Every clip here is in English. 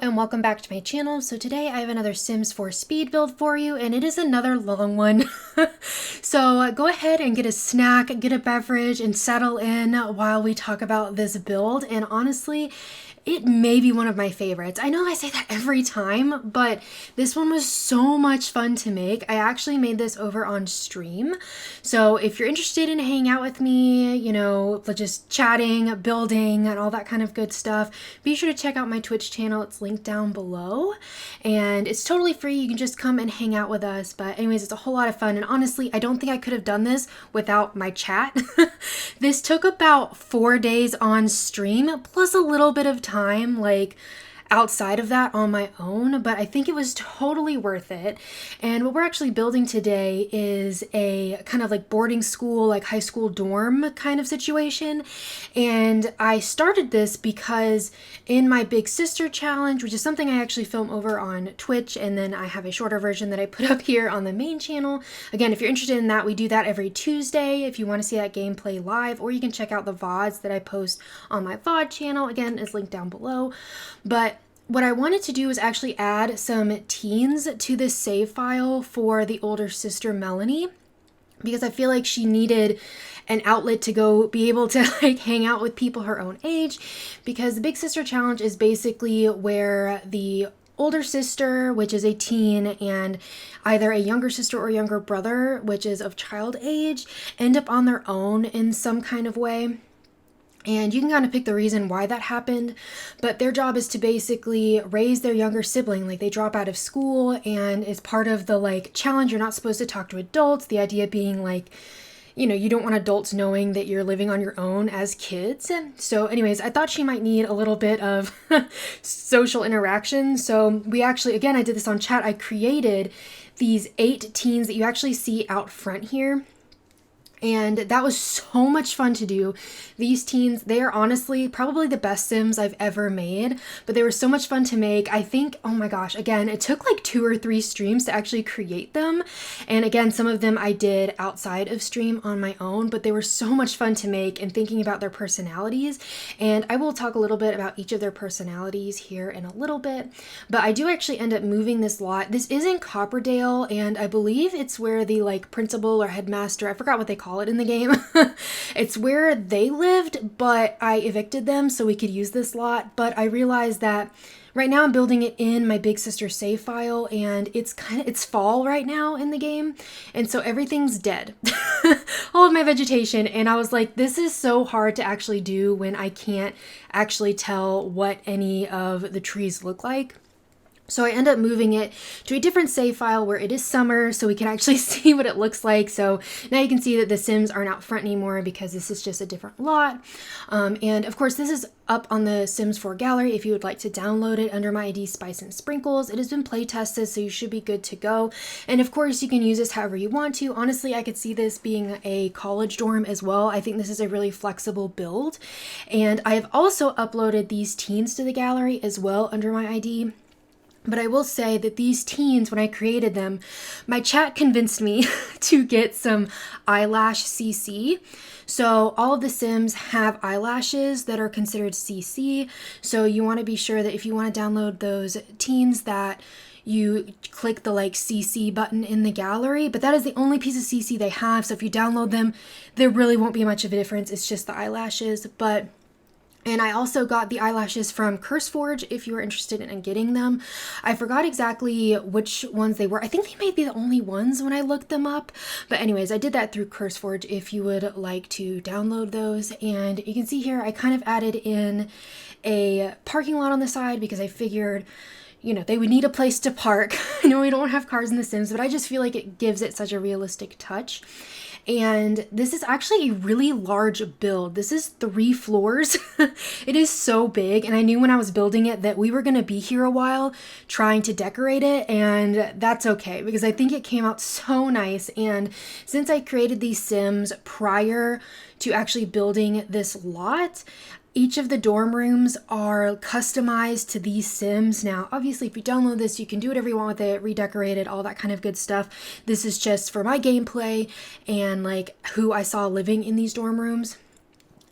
and welcome back to my channel. So today I have another Sims 4 speed build for you, and it is another long one. So go ahead and get a snack, get a beverage, and settle in while we talk about this build. And honestly, it may be one of my favorites. I know I say that every time, but this one was so much fun to make. I actually made this over on stream. So if you're interested in hanging out with me, you know, just chatting, building, and all that kind of good stuff, be sure to check out my Twitch channel. It's linked down below. And it's totally free. You can just come and hang out with us. But anyways, it's a whole lot of fun. And honestly, I don't think I could have done this without my chat. This took about 4 days on stream, plus a little bit of time like outside of that on my own, but I think it was totally worth it. And what we're actually building today is a kind of like boarding school, like high school dorm kind of situation. And I started this because in my Big Sister challenge, which is something I actually film over on Twitch, and then I have a shorter version that I put up here on the main channel. Again, if you're interested in that, we do that every Tuesday if you want to see that gameplay live, or you can check out the VODs that I post on my VOD channel. Again, is linked down below. But what I wanted to do is actually add some teens to this save file for the older sister Melanie, because I feel like she needed an outlet to go be able to like hang out with people her own age, because the Big Sister challenge is basically where the older sister, which is a teen, and either a younger sister or younger brother, which is of child age, end up on their own in some kind of way. And you can kind of pick the reason why that happened, but their job is to basically raise their younger sibling. Like, they drop out of school, and as part of the like challenge, you're not supposed to talk to adults. The idea being like, you know, you don't want adults knowing that you're living on your own as kids. So anyways, I thought she might need a little bit of social interaction. So we actually, again, I did this on chat. I created these 8 teens that you actually see out front here. And that was so much fun to do. These teens, they are honestly probably the best Sims I've ever made, but they were so much fun to make. I think, oh my gosh, again, it took like 2 or 3 streams to actually create them. And again, some of them I did outside of stream on my own, but they were so much fun to make, and thinking about their personalities. And I will talk a little bit about each of their personalities here in a little bit, but I do actually end up moving this lot. This is in Copperdale, and I believe it's where the like principal or headmaster, I forgot what they call it in the game. It's where they lived, but I evicted them so we could use this lot. But I realized that right now I'm building it in my Big Sister save file, and it's fall right now in the game, and so everything's dead. All of my vegetation, and I was like, this is so hard to actually do when I can't actually tell what any of the trees look like. So I end up moving it to a different save file where it is summer, so we can actually see what it looks like. So now you can see that the Sims aren't out front anymore because this is just a different lot. And of course, this is up on the Sims 4 gallery if you would like to download it under my ID spicensprinkles. It has been play tested, so you should be good to go. And of course, you can use this however you want to. Honestly, I could see this being a college dorm as well. I think this is a really flexible build. And I have also uploaded these teens to the gallery as well under my ID. But I will say that these teens, when I created them, my chat convinced me to get some eyelash CC. So all of the Sims have eyelashes that are considered CC. So you want to be sure that if you want to download those teens, that you click the like CC button in the gallery, but that is the only piece of CC they have. So if you download them, there really won't be much of a difference. It's just the eyelashes. And I also got the eyelashes from CurseForge if you were interested in getting them. I forgot exactly which ones they were. I think they might be the only ones when I looked them up. But anyways, I did that through CurseForge if you would like to download those. And you can see here, I kind of added in a parking lot on the side because I figured, you know, they would need a place to park. I know we don't have cars in The Sims, but I just feel like it gives it such a realistic touch. And this is actually a really large build. This is 3 floors. It is so big. And I knew when I was building it that we were going to be here a while trying to decorate it. And that's okay because I think it came out so nice. And since I created these Sims prior to actually building this lot, each of the dorm rooms are customized to these Sims. Now, obviously, if you download this, you can do whatever you want with it, redecorate it, all that kind of good stuff. This is just for my gameplay and like who I saw living in these dorm rooms.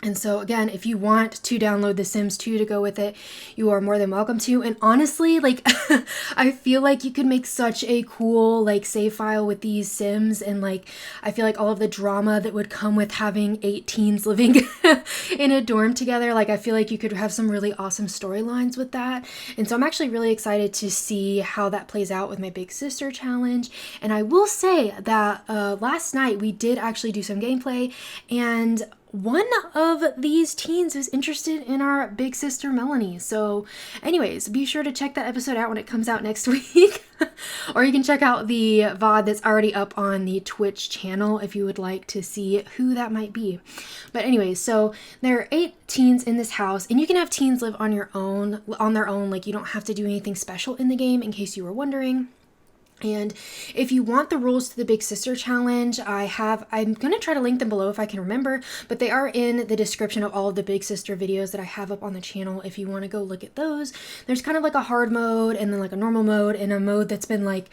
And so again, if you want to download The Sims 2 to go with it, you are more than welcome to. And honestly, like I feel like you could make such a cool like save file with these Sims, and like I feel like all of the drama that would come with having 8 teens living in a dorm together, like I feel like you could have some really awesome storylines with that. And so I'm actually really excited to see how that plays out with my Big Sister challenge. And I will say that last night we did actually do some gameplay, and one of these teens is interested in our big sister Melanie. So anyways, be sure to check that episode out when it comes out next week. Or you can check out the VOD that's already up on the Twitch channel if you would like to see who that might be. But anyways, so there are 8 teens in this house, and you can have teens live on their own. Like you don't have to do anything special in the game, in case you were wondering. And if you want the rules to the Big Sister challenge, I'm going to try to link them below if I can remember, but they are in the description of all of the Big Sister videos that I have up on the channel if you want to go look at those. There's kind of like a hard mode, and then like a normal mode, and a mode that's been like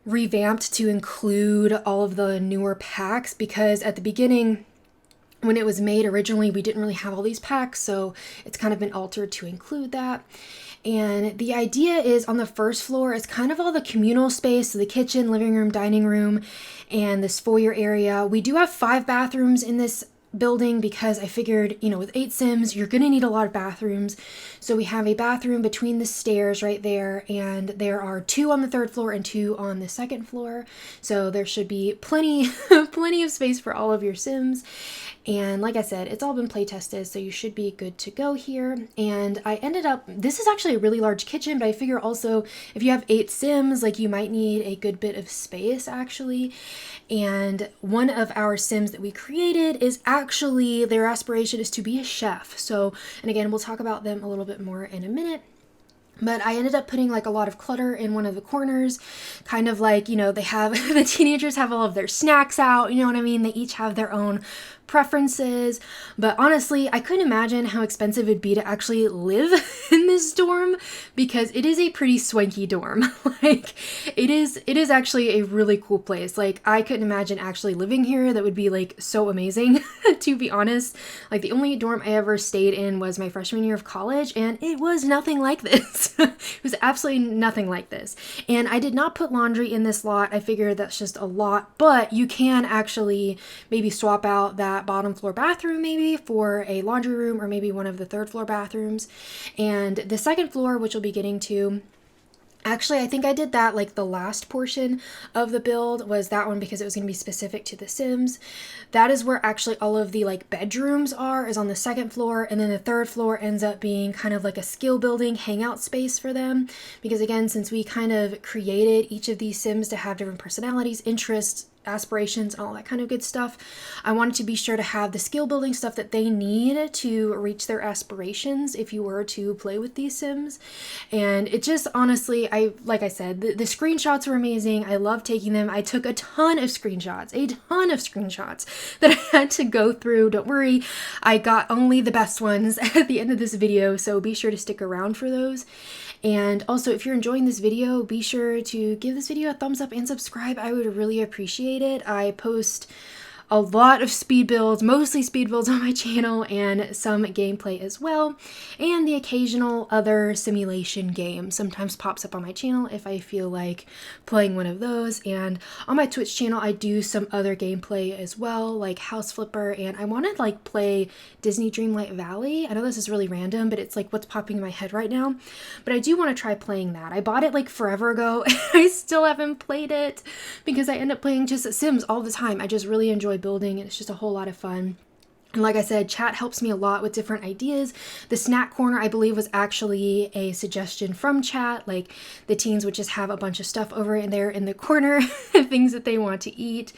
revamped to include all of the newer packs, because at the beginning, when it was made originally, we didn't really have all these packs, so it's kind of been altered to include that. And the idea is on the first floor, it's kind of all the communal space, so the kitchen, living room, dining room, and this foyer area. We do have 5 bathrooms in this building because I figured, with 8 Sims, you're going to need a lot of bathrooms. So we have a bathroom between the stairs right there, and there are 2 on the 3rd floor and 2 on the 2nd floor. So there should be plenty of space for all of your Sims. And like I said, it's all been play tested, so you should be good to go here. And I ended up, this is actually a really large kitchen, but I figure also if you have 8 Sims, like you might need a good bit of space actually. And one of our Sims that we created is actually, their aspiration is to be a chef. So, and again, we'll talk about them a little bit more in a minute. But I ended up putting like a lot of clutter in one of the corners, kind of like, they have, the teenagers have all of their snacks out, you know what I mean? They each have their own preferences. But honestly, I couldn't imagine how expensive it'd be to actually live in this dorm, because it is a pretty swanky dorm. Like it is actually a really cool place. Like I couldn't imagine actually living here. That would be like so amazing to be honest. Like the only dorm I ever stayed in was my freshman year of college, and it was nothing like this. It was absolutely nothing like this. And I did not put laundry in this lot. I figured that's just a lot, but you can actually maybe swap out that bottom floor bathroom maybe for a laundry room, or maybe one of the 3rd floor bathrooms. And the 2nd floor, which we'll be getting to, actually, I think I did that like the last portion of the build was that one, because it was going to be specific to the Sims. That is where actually all of the like bedrooms is on the 2nd floor, and then the 3rd floor ends up being kind of like a skill building hangout space for them, because again, since we kind of created each of these Sims to have different personalities, interests, aspirations, and all that kind of good stuff, I wanted to be sure to have the skill building stuff that they need to reach their aspirations if you were to play with these Sims. And it just honestly, like I said, the screenshots were amazing. I love taking them. I took a ton of screenshots that I had to go through. Don't worry, I got only the best ones at the end of this video, so be sure to stick around for those. And also, if you're enjoying this video, be sure to give this video a thumbs up and subscribe. I would really appreciate it. I post a lot of speed builds, mostly speed builds on my channel, and some gameplay as well. And the occasional other simulation game sometimes pops up on my channel if I feel like playing one of those. And on my Twitch channel, I do some other gameplay as well, like House Flipper, and I want to like play Disney Dreamlight Valley. I know this is really random, but it's like what's popping in my head right now. But I do want to try playing that. I bought it like forever ago, and I still haven't played it because I end up playing just Sims all the time. I just really enjoy building, and it's just a whole lot of fun. And like I said, chat helps me a lot with different ideas. The snack corner, I believe, was actually a suggestion from chat. Like the teens would just have a bunch of stuff over in there in the corner, things that they want to eat.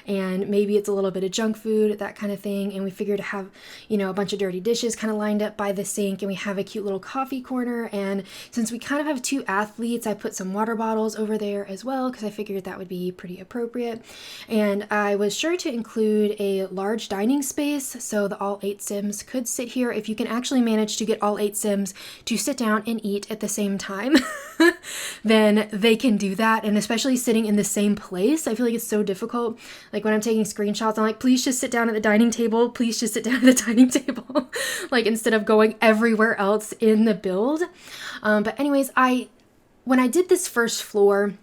And maybe it's a little bit of junk food, that kind of thing. And we figured to have, a bunch of dirty dishes kind of lined up by the sink. And we have a cute little coffee corner. And since we kind of have 2 athletes, I put some water bottles over there as well, because I figured that would be pretty appropriate. And I was sure to include a large dining space so the all 8 Sims could sit here. If you can actually manage to get all 8 Sims to sit down and eat at the same time, then they can do that. And especially sitting in the same place, I feel like it's so difficult. Like when I'm taking screenshots, I'm like, please just sit down at the dining table. Please just sit down at the dining table. Like instead of going everywhere else in the build. But anyways, when I did this first floor,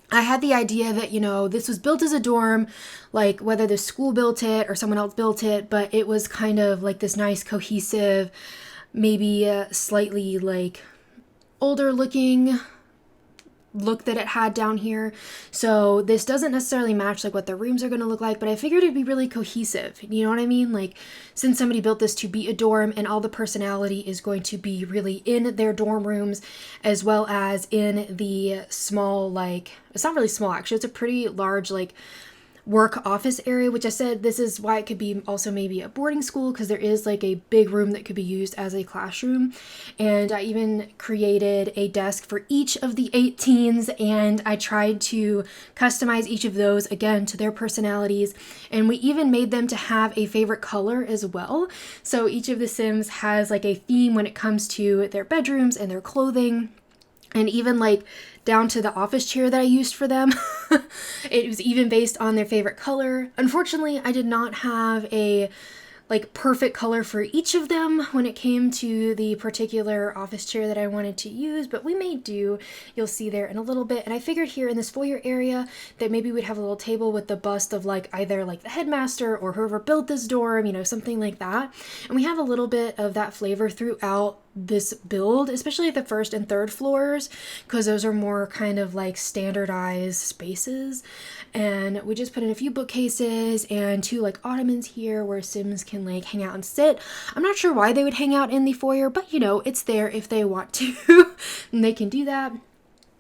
I had the idea that, this was built as a dorm, like whether the school built it or someone else built it, but it was kind of like this nice cohesive, maybe slightly like older looking look that it had down here. So this doesn't necessarily match like what the rooms are going to look like, but I figured it'd be really cohesive. You know what I mean? Like since somebody built this to be a dorm and all the personality is going to be really in their dorm rooms as well as in the small, like, it's not really small actually, it's a pretty large like work office area, which I said this is why it could be also maybe a boarding school, because there is like a big room that could be used as a classroom. And I even created a desk for each of the 8 teens, and I tried to customize each of those again to their personalities, and we even made them to have a favorite color as well. So each of the Sims has like a theme when it comes to their bedrooms and their clothing. And even like down to the office chair that I used for them. It was even based on their favorite color. Unfortunately, I did not have a like perfect color for each of them when it came to the particular office chair that I wanted to use, but we may do. You'll see there in a little bit. And I figured here in this foyer area that maybe we'd have a little table with the bust of like either like the headmaster or whoever built this dorm, something like that. And we have a little bit of that flavor throughout this build, especially at the first and third floors, because those are more kind of like standardized spaces. And we just put in a few bookcases and 2 like ottomans here where Sims can like hang out and sit. I'm not sure why they would hang out in the foyer, but it's there if they want to and they can do that.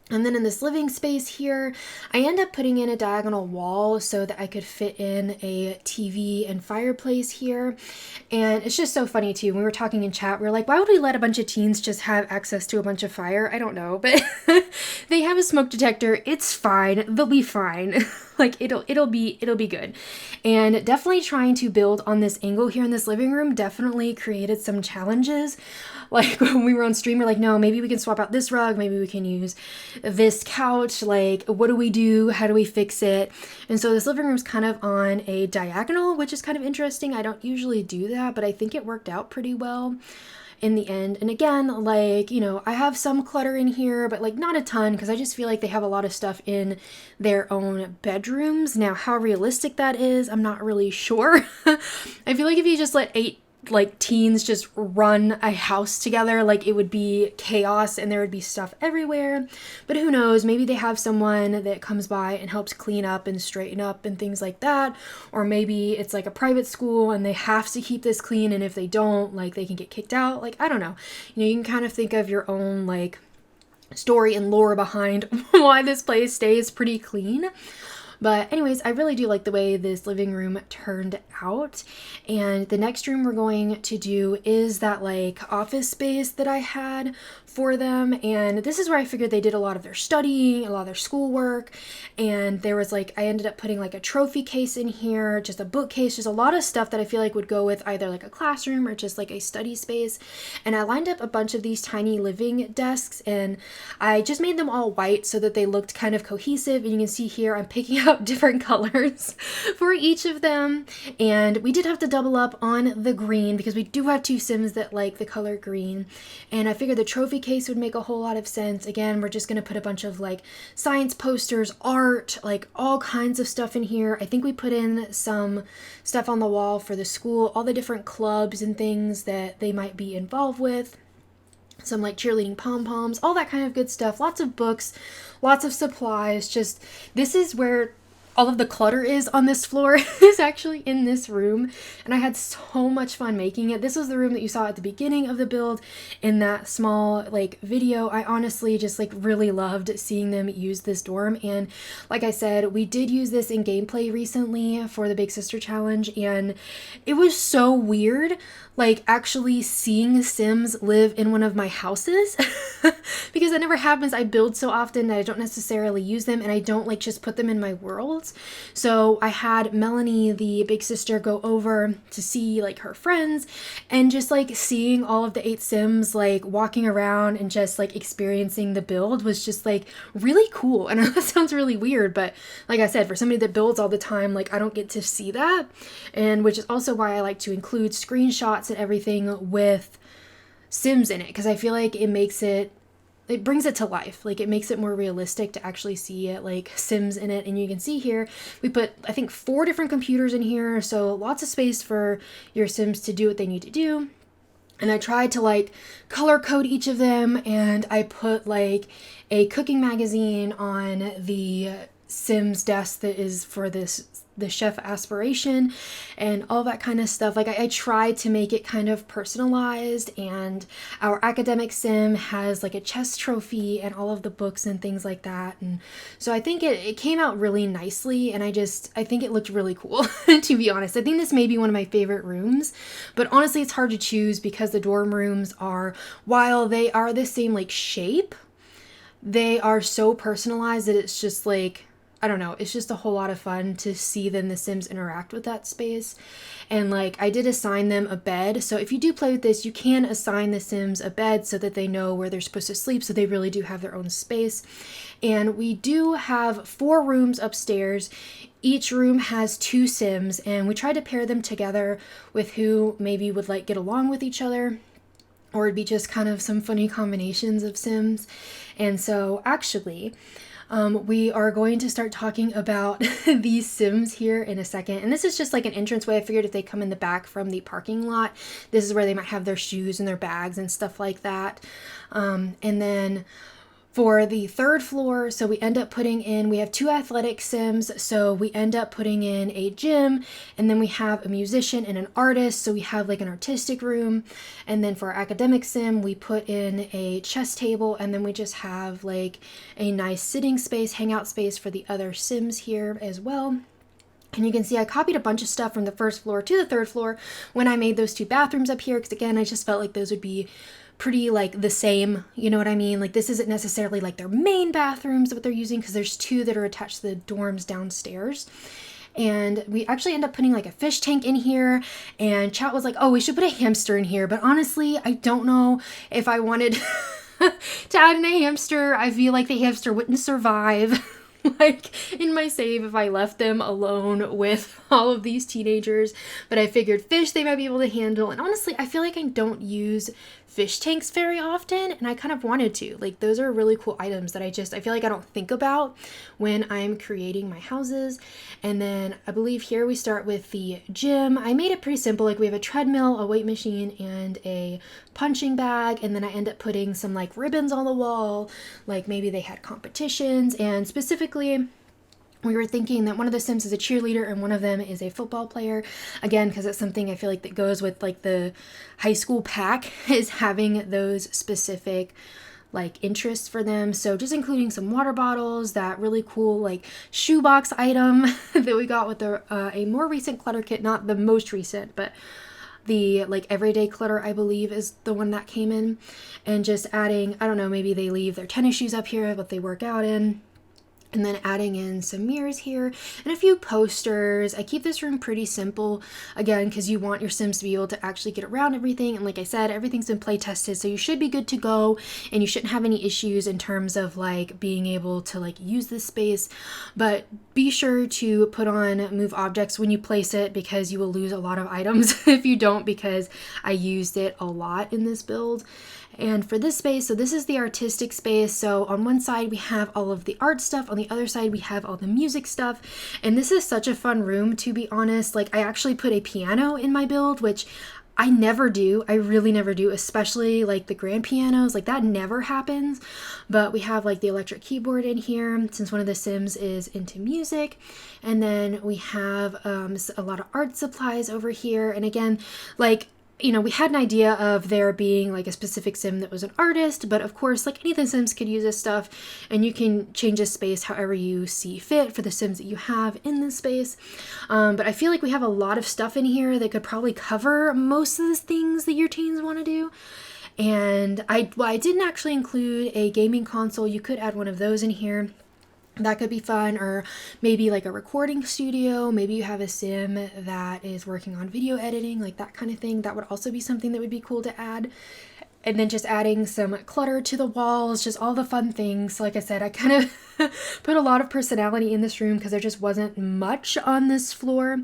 And then in this living space here, I end up putting in a diagonal wall so that I could fit in a TV and fireplace here. And it's just so funny too. When we were talking in chat, we were like, why would we let a bunch of teens just have access to a bunch of fire? I don't know, but they have a smoke detector. It's fine. They'll be fine. Like it'll be good. And definitely trying to build on this angle here in this living room definitely created some challenges. Like when we were on stream, we're like, no, maybe we can swap out this rug. Maybe we can use this couch. Like, what do we do? How do we fix it? And so this living room's kind of on a diagonal, which is kind of interesting. I don't usually do that, but I think it worked out pretty well in the end. And again, like, I have some clutter in here, but like not a ton, because I just feel like they have a lot of stuff in their own bedrooms. Now, how realistic that is, I'm not really sure. I feel like if you just let 8 like teens just run a house together, like it would be chaos and there would be stuff everywhere. But who knows, maybe they have someone that comes by and helps clean up and straighten up and things like that. Or maybe it's like a private school and they have to keep this clean, and if they don't, like they can get kicked out. Like, I don't know, you can kind of think of your own like story and lore behind why this place stays pretty clean. But anyways, I really do like the way this living room turned out. And the next room we're going to do is that like office space that I had for them. And this is where I figured they did a lot of their studying, a lot of their schoolwork. And there was like, I ended up putting like a trophy case in here, just a bookcase, just a lot of stuff that I feel like would go with either like a classroom or just like a study space. And I lined up a bunch of these tiny living desks, and I just made them all white so that they looked kind of cohesive. And you can see here, I'm picking up different colors for each of them. And we did have to double up on the green because we do have 2 Sims that like the color green. And I figured the trophy case would make a whole lot of sense. Again, we're just going to put a bunch of like science posters, art, like all kinds of stuff in here. I think we put in some stuff on the wall for the school, all the different clubs and things that they might be involved with. Some like cheerleading pom-poms, all that kind of good stuff. Lots of books, lots of supplies. Just, this is where all of the clutter is on this floor is actually in this room, and I had so much fun making it. This was the room that you saw at the beginning of the build in that small like video. I honestly just like really loved seeing them use this dorm, and like I said, we did use this in gameplay recently for the Big Sister Challenge, and it was so weird. like actually seeing Sims live in one of my houses because that never happens. I build so often that I don't necessarily use them, and I don't like just put them in my worlds. So I had Melanie, the big sister, go over to see like her friends, and just like seeing all of the 8 Sims like walking around and just like experiencing the build was just like really cool. And I know that sounds really weird, but like I said, for somebody that builds all the time, like I don't get to see that. And which is also why I like to include screenshots and everything with Sims in it, because I feel like it brings it to life. Like it makes it more realistic to actually see it like Sims in it. And you can see here we put, I think, 4 different computers in here, so lots of space for your Sims to do what they need to do. And I tried to like color code each of them, and I put like a cooking magazine on the Sims desk that is for the chef aspiration and all that kind of stuff. Like I tried to make it kind of personalized, and our academic Sim has like a chess trophy and all of the books and things like that. And so I think it came out really nicely, and I think it looked really cool to be honest. I think this may be one of my favorite rooms, but honestly it's hard to choose because the dorm rooms are, while they are the same like shape, they are so personalized that it's just like, I don't know, it's just a whole lot of fun to see then the Sims interact with that space. And like I did assign them a bed, so if you do play with this, you can assign the Sims a bed so that they know where they're supposed to sleep, so they really do have their own space. And we do have 4 rooms upstairs. Each room has 2 Sims, and we tried to pair them together with who maybe would like get along with each other, or it'd be just kind of some funny combinations of Sims. And so actually, we are going to start talking about these Sims here in a second. And this is just like an entranceway. I figured if they come in the back from the parking lot, this is where they might have their shoes and their bags and stuff like that. And then for the 3rd floor, so we end up putting in, we have 2 athletic Sims, so we end up putting in a gym, and then we have a musician and an artist, so we have like an artistic room. And then for our academic Sim, we put in a chess table, and then we just have like a nice sitting space, hangout space for the other Sims here as well. And you can see I copied a bunch of stuff from the 1st floor to the 3rd floor when I made those 2 bathrooms up here, because again, I just felt like those would be pretty like the same, you know what I mean? Like this isn't necessarily like their main bathrooms what they're using, because there's 2 that are attached to the dorms downstairs. And we actually end up putting like a fish tank in here, and chat was like, oh, we should put a hamster in here, but honestly I don't know if I wanted to add in a hamster. I feel like the hamster wouldn't survive like in my save if I left them alone with all of these teenagers, but I figured fish they might be able to handle. And honestly, I feel like I don't use fish tanks very often, and I kind of wanted to. Like those are really cool items that I feel like I don't think about when I'm creating my houses. And then I believe here we start with the gym. I made it pretty simple. Like we have a treadmill, a weight machine, and a punching bag, and then I end up putting some like ribbons on the wall, like maybe they had competitions. And specifically we were thinking that one of the Sims is a cheerleader and one of them is a football player. Again, because it's something I feel like that goes with like the high school pack, is having those specific like interests for them. So just including some water bottles, that really cool like shoebox item that we got with a more recent clutter kit, not the most recent, but the like everyday clutter I believe is the one that came in. And just adding, I don't know, maybe they leave their tennis shoes up here, what they work out in. And then adding in some mirrors here and a few posters. I keep this room pretty simple, again, because you want your Sims to be able to actually get around everything. And like I said, everything's been play tested, so you should be good to go, and you shouldn't have any issues in terms of like being able to like use this space. But be sure to put on move objects when you place it, because you will lose a lot of items if you don't, because I used it a lot in this build. And for this space, so this is the artistic space. So on one side we have all of the art stuff, on the other side we have all the music stuff. And this is such a fun room, to be honest. Like I actually put a piano in my build, which I never do. I really never do, especially like the grand pianos, like that never happens. But we have like the electric keyboard in here, since one of the Sims is into music. And then we have a lot of art supplies over here. And again, like we had an idea of there being like a specific sim that was an artist, but of course, like any of the sims could use this stuff, and you can change the space however you see fit for the sims that you have in this space. But I feel like we have a lot of stuff in here that could probably cover most of the things that your teens want to do. And I didn't actually include a gaming console. You could add one of those in here. That could be fun, or maybe like a recording studio. Maybe you have a sim that is working on video editing, like that kind of thing. That would also be something that would be cool to add. And then just adding some clutter to the walls, just all the fun things. Like I said, I kind of put a lot of personality in this room because there just wasn't much on this floor.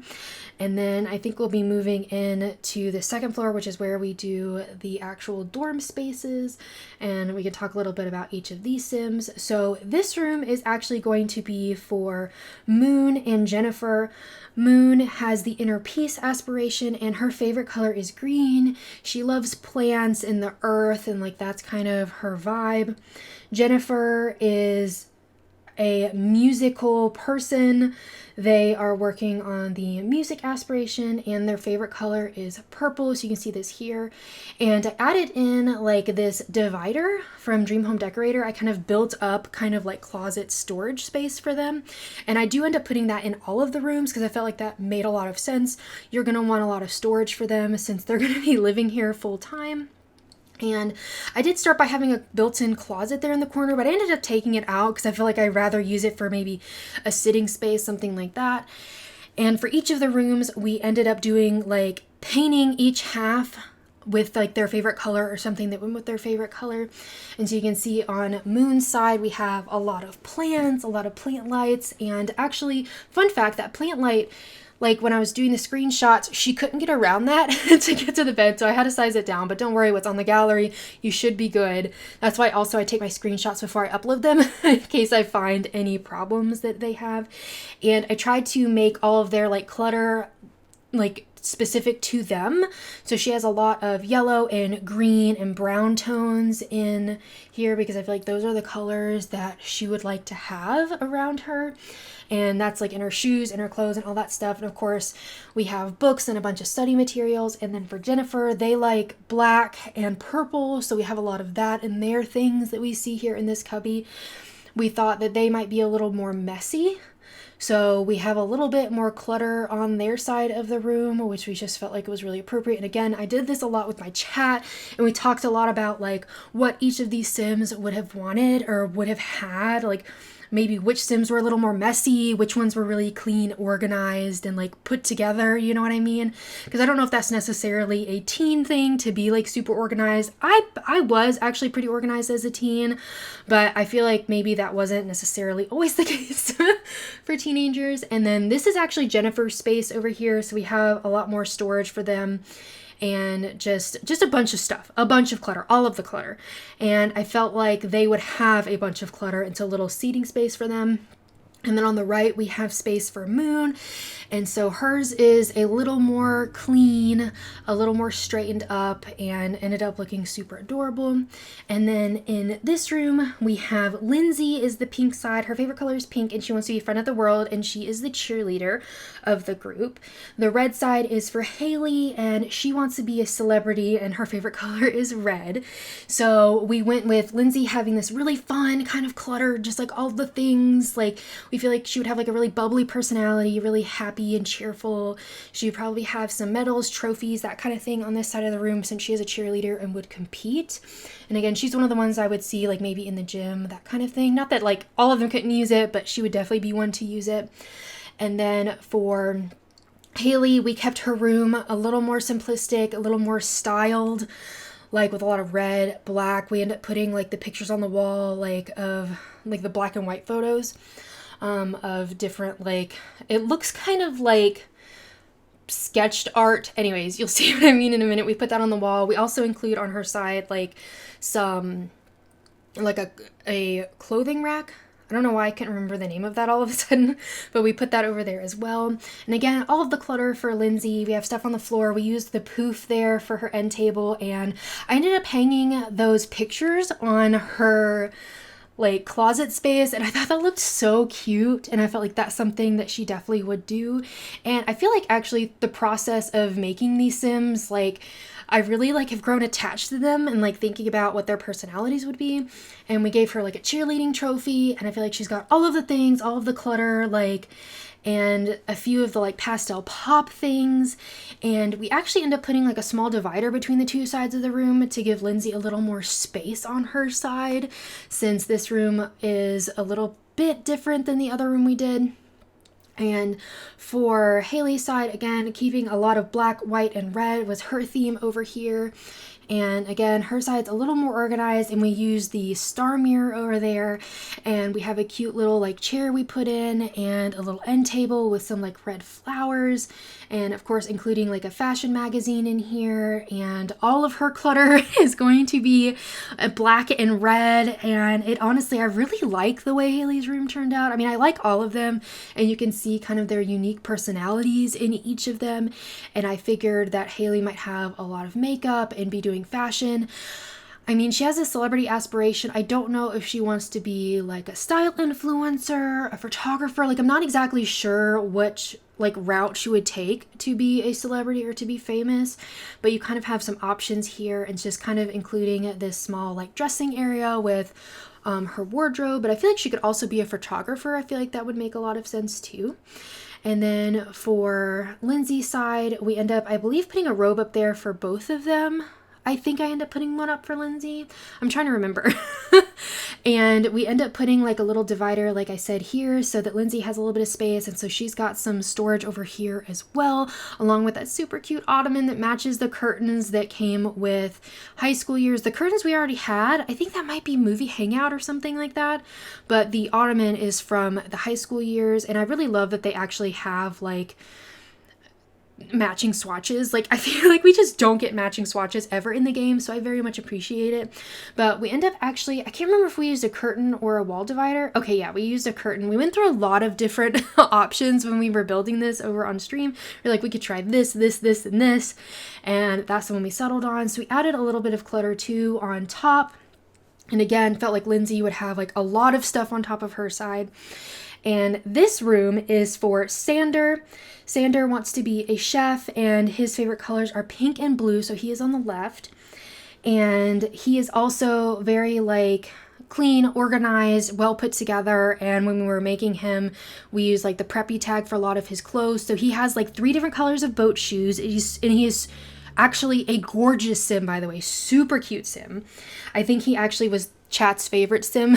And then I think we'll be moving in to the second floor, which is where we do the actual dorm spaces. And we can talk a little bit about each of these sims. So this room is actually going to be for Moon and Jennifer. Moon has the inner peace aspiration, and her favorite color is green. She loves plants and the earth, and like that's kind of her vibe. Jennifer is a musical person. They are working on the music aspiration, and their favorite color is purple. So you can see this here. And I added in like this divider from Dream Home Decorator. I kind of built up kind of like closet storage space for them. And I do end up putting that in all of the rooms because I felt like that made a lot of sense. You're going to want a lot of storage for them since they're going to be living here full time. And I did start by having a built-in closet there in the corner, but I ended up taking it out because I feel like I'd rather use it for maybe a sitting space, something like that. And for each of the rooms, we ended up doing like painting each half with like their favorite color or something that went with their favorite color. And so you can see on Moon's side, we have a lot of plants, a lot of plant lights. And actually, fun fact, that plant light, like when I was doing the screenshots, she couldn't get around that to get to the bed, so I had to size it down. But don't worry, what's on the gallery, you should be good. That's why also I take my screenshots before I upload them in case I find any problems that they have. And I tried to make all of their like clutter like specific to them. So she has a lot of yellow and green and brown tones in here because I feel like those are the colors that she would like to have around her. And that's like in her shoes and her clothes and all that stuff. And of course, we have books and a bunch of study materials. And then for Jennifer, they like black and purple. So we have a lot of that in their things that we see here in this cubby. We thought that they might be a little more messy. So we have a little bit more clutter on their side of the room, which we just felt like it was really appropriate. And again, I did this a lot with my chat, and we talked a lot about like what each of these Sims would have wanted or would have had, like maybe which Sims were a little more messy, which ones were really clean, organized, and like put together, you know what I mean? Because I don't know if that's necessarily a teen thing to be like super organized. I was actually pretty organized as a teen, but I feel like maybe that wasn't necessarily always the case for teenagers. And then this is actually Jennifer's space over here, so we have a lot more storage for them. And just a bunch of stuff, a bunch of clutter, all of the clutter. And I felt like they would have a bunch of clutter into a little seating space for them. And then on the right, we have space for Moon. And so hers is a little more clean, a little more straightened up, and ended up looking super adorable. And then in this room, we have Lindsay is the pink side. Her favorite color is pink, and she wants to be front of the world, and she is the cheerleader of the group. The red side is for Haley, and she wants to be a celebrity, and her favorite color is red. So we went with Lindsay having this really fun kind of clutter, just like all the things, like we feel like she would have like a really bubbly personality, really happy and cheerful. She would probably have some medals, trophies, that kind of thing on this side of the room since she is a cheerleader and would compete. And again, she's one of the ones I would see like maybe in the gym, that kind of thing. Not that like all of them couldn't use it, but she would definitely be one to use it. And then for Haley, we kept her room a little more simplistic, a little more styled, like with a lot of red, black. We end up putting like the pictures on the wall, like of like the black and white photos of different, like, it looks kind of like sketched art. Anyways, you'll see what I mean in a minute. We put that on the wall. We also include on her side like some, like a clothing rack. I don't know why I can't remember the name of that all of a sudden, but we put that over there as well. And again, all of the clutter for Lindsay. We have stuff on the floor. We used the poof there for her end table, and I ended up hanging those pictures on her like closet space, and I thought that looked so cute, and I felt like that's something that she definitely would do. And I feel like actually the process of making these Sims, like I really like have grown attached to them and like thinking about what their personalities would be. And we gave her like a cheerleading trophy, and I feel like she's got all of the things, all of the clutter, like, and a few of the like pastel pop things. And we actually end up putting like a small divider between the two sides of the room to give Lindsay a little more space on her side, since this room is a little bit different than the other room we did. And for Haley's side, again, keeping a lot of black, white, and red was her theme over here. And again, her side's a little more organized, and we use the star mirror over there, and we have a cute little like chair we put in, and a little end table with some like red flowers, and of course including like a fashion magazine in here. And all of her clutter is going to be black and red, and it honestly, I really like the way Haley's room turned out. I mean, I like all of them, and you can see kind of their unique personalities in each of them, and I figured that Haley might have a lot of makeup and be doing fashion. I mean, she has a celebrity aspiration. I don't know if she wants to be like a style influencer, a photographer. Like, I'm not exactly sure which like route she would take to be a celebrity or to be famous, but you kind of have some options here, and it's just kind of including this small like dressing area with her wardrobe. But I feel like she could also be a photographer. I feel like that would make a lot of sense too. And then for Lindsay's side, we end up, I believe, putting a robe up there for both of them. I think I end up putting one up for Lindsay. I'm trying to remember. And we end up putting like a little divider, like I said, here, so that Lindsay has a little bit of space. And so she's got some storage over here as well, along with that super cute ottoman that matches the curtains that came with High School Years. The curtains we already had. I think that might be Movie Hangout or something like that. But the ottoman is from the High School Years. And I really love that they actually have like matching swatches. Like, I feel like we just don't get matching swatches ever in the game, so I very much appreciate it. But we end up actually, I can't remember if we used a curtain or a wall divider. Okay, yeah, we used a curtain. We went through a lot of different options when we were building this over on stream. We're like, we could try this, and this, and that's the one we settled on. So we added a little bit of clutter too on top, and again, felt like Lindsay would have like a lot of stuff on top of her side. And this room is for Sander. Sander wants to be a chef, and his favorite colors are pink and blue, so he is on the left. And he is also very like clean, organized, well put together. And when we were making him, we used like the preppy tag for a lot of his clothes. So he has like 3 different colors of boat shoes, and he is actually a gorgeous sim, by the way, super cute sim. I think he actually was chat's favorite sim.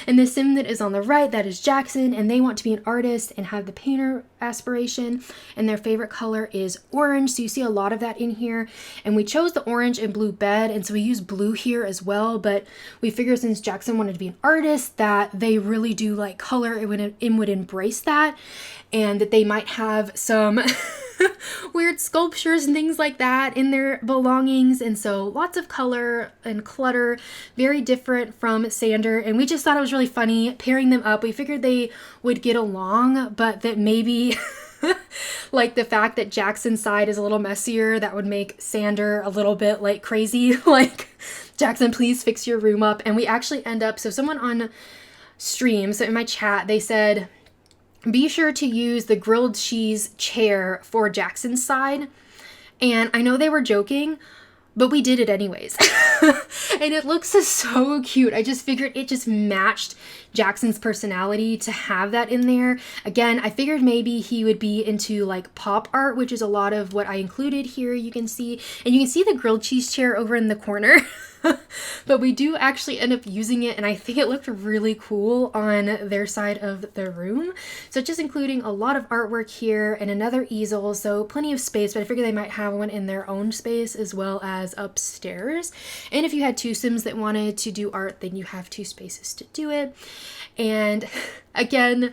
And the sim that is on the right, that is Jackson, and they want to be an artist and have the painter aspiration, and their favorite color is orange. So you see a lot of that in here, and we chose the orange and blue bed, and so we use blue here as well. But we figured since Jackson wanted to be an artist, that they really do like color, it would embrace that, and that they might have some weird sculptures and things like that in their belongings. And so lots of color and clutter, very different from Sander. And we just thought it was really funny pairing them up. We figured they would get along, but that maybe like the fact that Jackson's side is a little messier, that would make Sander a little bit like crazy. Like, Jackson, please fix your room up. And we actually end up, so someone on stream, so in my chat, they said, be sure to use the grilled cheese chair for Jackson's side. And I know they were joking, but we did it anyways. And it looks so cute. I just figured it just matched Jackson's personality to have that in there. Again, I figured maybe he would be into like pop art, which is a lot of what I included here, you can see. And you can see the grilled cheese chair over in the corner. But we do actually end up using it, and I think it looked really cool on their side of the room. So just including a lot of artwork here and another easel, so plenty of space, but I figured they might have one in their own space as well as upstairs. And if you had 2 Sims that wanted to do art, then you have 2 spaces to do it. And again,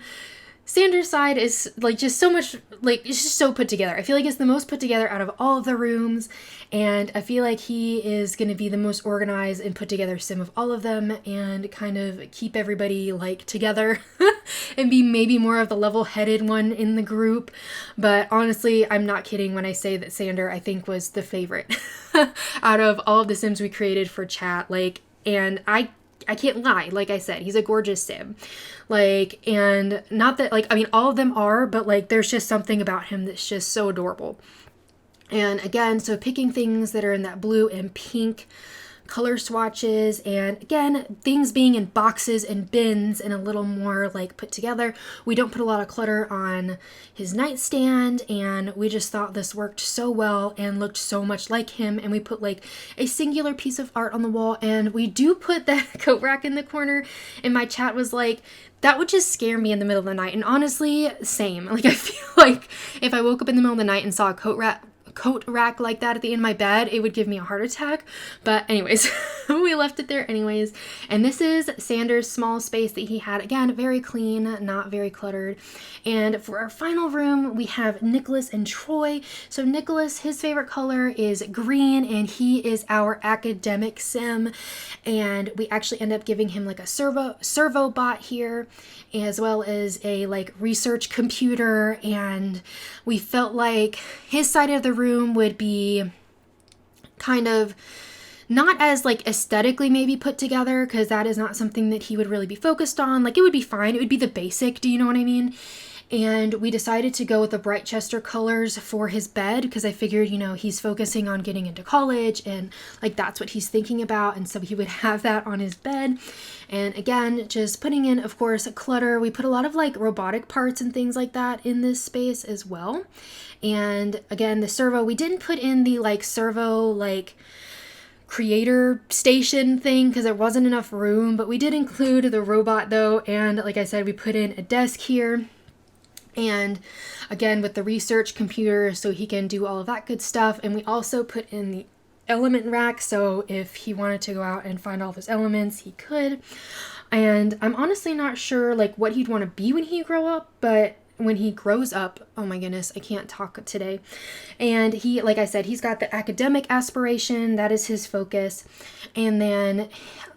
Sander's side is like just so much, like it's just so put together. I feel like it's the most put together out of all of the rooms, and I feel like he is going to be the most organized and put together sim of all of them, and kind of keep everybody like together and be maybe more of the level-headed one in the group. But honestly, I'm not kidding when I say that Sander, I think, was the favorite out of all of the sims we created for chat. Like, and I can't lie. Like I said, he's a gorgeous sim. Like, and not that, like, I mean, all of them are, but like, there's just something about him that's just so adorable. And again, so picking things that are in that blue and pink color swatches, and again, things being in boxes and bins and a little more like put together. We don't put a lot of clutter on his nightstand, and we just thought this worked so well and looked so much like him. And we put like a singular piece of art on the wall, and we do put that coat rack in the corner, and my chat was like, that would just scare me in the middle of the night. And honestly, same. Like, I feel like if I woke up in the middle of the night and saw a coat rack like that at the end of my bed, it would give me a heart attack. But anyways, we left it there anyways. And this is Sanders' small space that he had. Again, very clean, not very cluttered. And for our final room, we have Nicholas and Troy. So Nicholas, his favorite color is green, and he is our academic sim. And we actually end up giving him like a servo bot here, as well as a like research computer. And we felt like his side of the room would be kind of not as like aesthetically maybe put together, because that is not something that he would really be focused on. Like, it would be fine, it would be the basic, do you know what I mean? And we decided to go with the Brightchester colors for his bed, because I figured, you know, he's focusing on getting into college and like that's what he's thinking about, and so he would have that on his bed. And again, just putting in, of course, clutter. We put a lot of like robotic parts and things like that in this space as well. And again, the servo, we didn't put in the like servo like creator station thing because there wasn't enough room, but we did include the robot though. And like I said, we put in a desk here, and again with the research computer so he can do all of that good stuff. And we also put in the element rack, so if he wanted to go out and find all those elements, he could. And I'm honestly not sure like what he'd want to be when he grows up, oh my goodness, I can't talk today. And he, like I said, he's got the academic aspiration, that is his focus. And then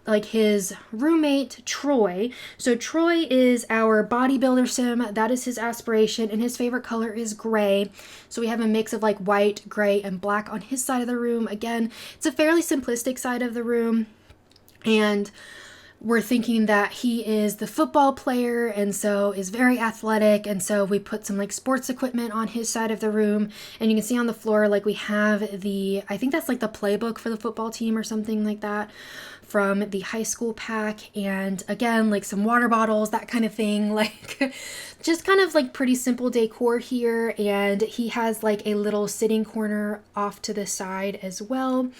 like his roommate, Troy. So Troy is our bodybuilder sim, that is his aspiration, and his favorite color is gray. So we have a mix of like white, gray, and black on his side of the room. Again, it's a fairly simplistic side of the room. And we're thinking that he is the football player and so is very athletic, and so we put some like sports equipment on his side of the room. And you can see on the floor like we have the, I think that's like the playbook for the football team or something like that from the high school pack. And again, like some water bottles, that kind of thing, like just kind of like pretty simple decor here. And he has like a little sitting corner off to the side as well.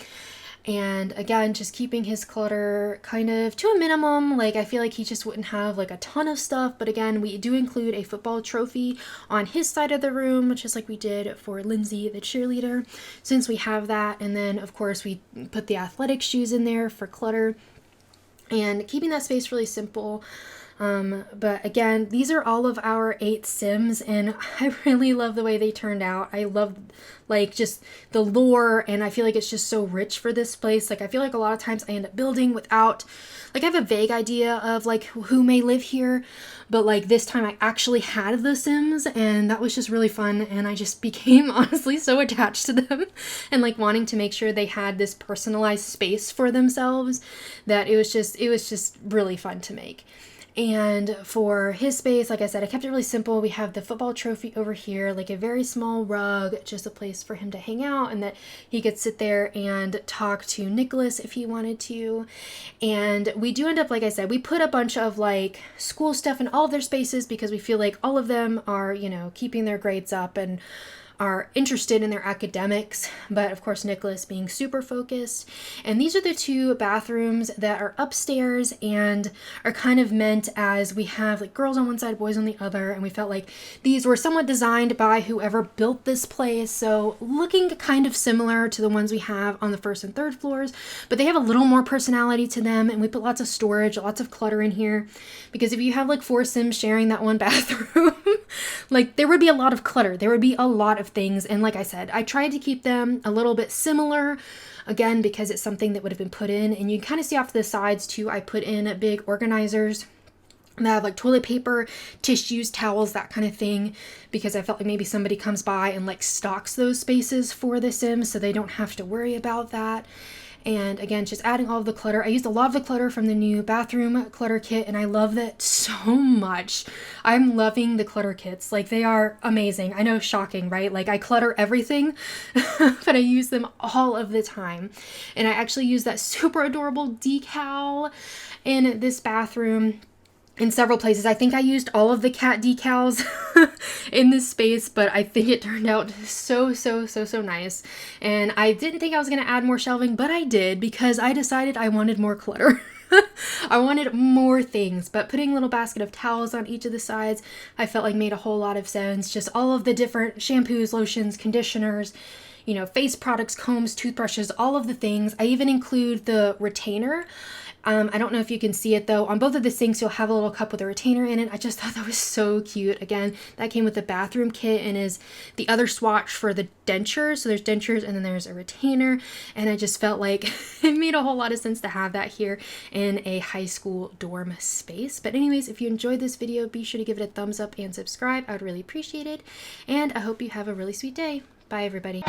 And again, just keeping his clutter kind of to a minimum. Like, I feel like he just wouldn't have like a ton of stuff. But again, we do include a football trophy on his side of the room, just like we did for Lindsay, the cheerleader, since we have that. And then, of course, we put the athletic shoes in there for clutter and keeping that space really simple. But again, these are all of our 8 Sims, and I really love the way they turned out. I love like just the lore, and I feel like it's just so rich for this place. Like, I feel like a lot of times I end up building without, like, I have a vague idea of like who may live here, but like this time I actually had the Sims, and that was just really fun. And I just became honestly so attached to them and like wanting to make sure they had this personalized space for themselves that it was just really fun to make. And for his space, like I said, I kept it really simple. We have the football trophy over here, like a very small rug, just a place for him to hang out, and that he could sit there and talk to Nicholas if he wanted to. And we do end up, like I said, we put a bunch of like school stuff in all of their spaces because we feel like all of them are, you know, keeping their grades up and are interested in their academics, but of course Nicholas being super focused. And these are the 2 bathrooms that are upstairs and are kind of meant as, we have like girls on one side, boys on the other, and we felt like these were somewhat designed by whoever built this place, so looking kind of similar to the ones we have on the 1st and 3rd floors, but they have a little more personality to them. And we put lots of storage, lots of clutter in here, because if you have like 4 Sims sharing that one bathroom, like there would be a lot of clutter, there would be a lot of things. And like I said, I tried to keep them a little bit similar, again, because it's something that would have been put in. And you can kind of see off to the sides too, I put in big organizers that have like toilet paper, tissues, towels, that kind of thing, because I felt like maybe somebody comes by and like stocks those spaces for the Sims so they don't have to worry about that. And again, just adding all of the clutter. I used a lot of the clutter from the new bathroom clutter kit, and I love that so much. I'm loving the clutter kits. Like, they are amazing. I know, shocking, right? Like, I clutter everything, but I use them all of the time. And I actually use that super adorable decal in this bathroom in several places. I think I used all of the cat decals in this space, but I think it turned out so nice. And I didn't think I was going to add more shelving, but I did, because I decided I wanted more clutter. I wanted more things, but putting a little basket of towels on each of the sides, I felt like made a whole lot of sense. Just all of the different shampoos, lotions, conditioners, you know, face products, combs, toothbrushes, all of the things. I even include the retainer. I don't know if you can see it though. On both of the sinks, you'll have a little cup with a retainer in it. I just thought that was so cute. Again, that came with the bathroom kit and is the other swatch for the dentures. So there's dentures and then there's a retainer. And I just felt like it made a whole lot of sense to have that here in a high school dorm space. But anyways, if you enjoyed this video, be sure to give it a thumbs up and subscribe. I would really appreciate it. And I hope you have a really sweet day. Bye, everybody.